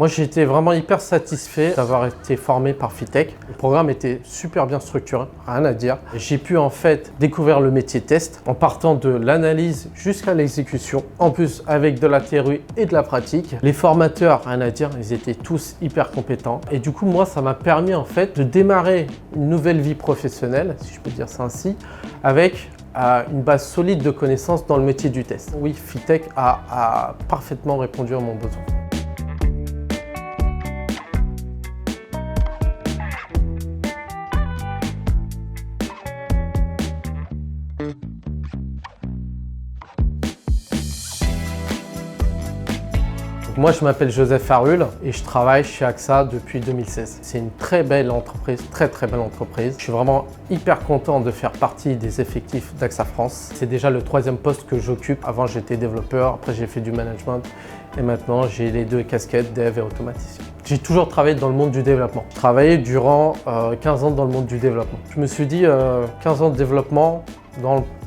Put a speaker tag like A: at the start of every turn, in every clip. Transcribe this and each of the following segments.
A: Moi, j'étais vraiment hyper satisfait d'avoir été formé par Fitech. Le programme était super bien structuré, rien à dire. J'ai pu en fait découvrir le métier test en partant de l'analyse jusqu'à l'exécution, en plus avec de la théorie et de la pratique. Les formateurs, rien à dire, ils étaient tous hyper compétents. Et du coup, moi, ça m'a permis en fait de démarrer une nouvelle vie professionnelle, si je peux dire ça ainsi, avec une base solide de connaissances dans le métier du test. Oui, Fitech a parfaitement répondu à mon besoin. Moi, je m'appelle Joseph Arul et je travaille chez AXA depuis 2016. C'est une très belle entreprise, très belle entreprise. Je suis vraiment hyper content de faire partie des effectifs d'AXA France. C'est déjà le 3e poste que j'occupe. Avant, j'étais développeur, après j'ai fait du management et maintenant j'ai les 2 casquettes, dev et automaticien. J'ai toujours travaillé dans le monde du développement. J'ai travaillé durant 15 ans dans le monde du développement. Je me suis dit 15 ans de développement,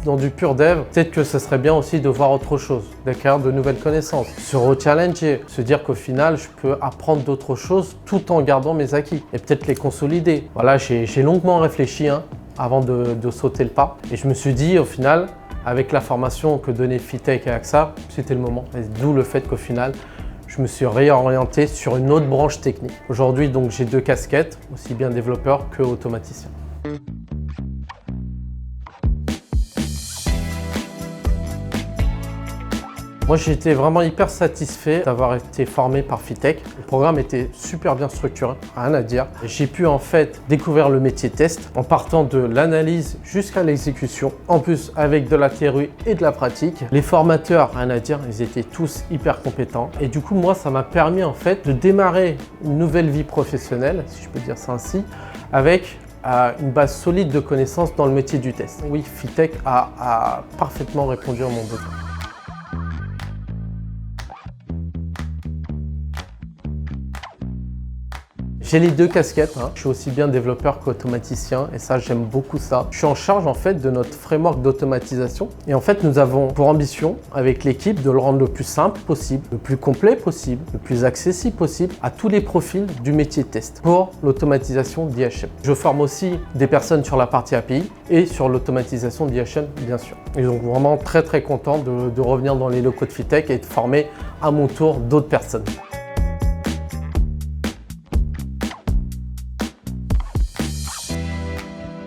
A: dans du pur dev, peut-être que ce serait bien aussi de voir autre chose, d'acquérir de nouvelles connaissances, se rechallenger, se dire qu'au final, je peux apprendre d'autres choses tout en gardant mes acquis et peut-être les consolider. Voilà, j'ai longuement réfléchi avant de sauter le pas et je me suis dit au final, avec la formation que donnait Fitech et AXA, c'était le moment. D'où le fait qu'au final, je me suis réorienté sur une autre branche technique. Aujourd'hui, donc, j'ai 2 casquettes, aussi bien développeur que automaticien. Moi, j'étais vraiment hyper satisfait d'avoir été formé par Fitech. Le programme était super bien structuré, rien à dire. J'ai pu en fait découvrir le métier test en partant de l'analyse jusqu'à l'exécution, en plus avec de la théorie et de la pratique. Les formateurs, rien à dire, ils étaient tous hyper compétents. Et du coup, moi, ça m'a permis en fait de démarrer une nouvelle vie professionnelle, si je peux dire ça ainsi, avec une base solide de connaissances dans le métier du test. Oui, Fitech a parfaitement répondu à mon besoin. J'ai les 2 casquettes, je suis aussi bien développeur qu'automaticien et ça j'aime beaucoup ça. Je suis en charge en fait de notre framework d'automatisation et en fait nous avons pour ambition avec l'équipe de le rendre le plus simple possible, le plus complet possible, le plus accessible possible à tous les profils du métier test pour l'automatisation d'IHM. Je forme aussi des personnes sur la partie API et sur l'automatisation d'IHM bien sûr. Et donc vraiment très content de revenir dans les locaux de Fitech et de former à mon tour d'autres personnes.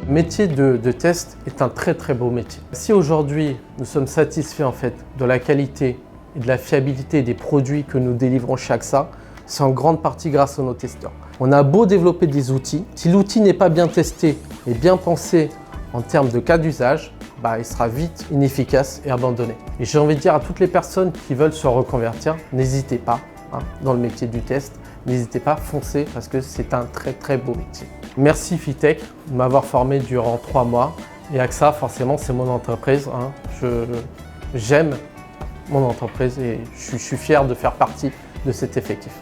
A: Le métier de test est un très beau métier. Si aujourd'hui nous sommes satisfaits en fait de la qualité et de la fiabilité des produits que nous délivrons chez AXA, c'est en grande partie grâce à nos testeurs. On a beau développer des outils, si l'outil n'est pas bien testé et bien pensé en termes de cas d'usage, il sera vite inefficace et abandonné. Et j'ai envie de dire à toutes les personnes qui veulent se reconvertir, n'hésitez pas dans le métier du test, n'hésitez pas, foncez parce que c'est un très beau métier. Merci Fitech de m'avoir formé durant 3 mois et AXA forcément c'est mon entreprise. J'aime mon entreprise et je suis fier de faire partie de cet effectif.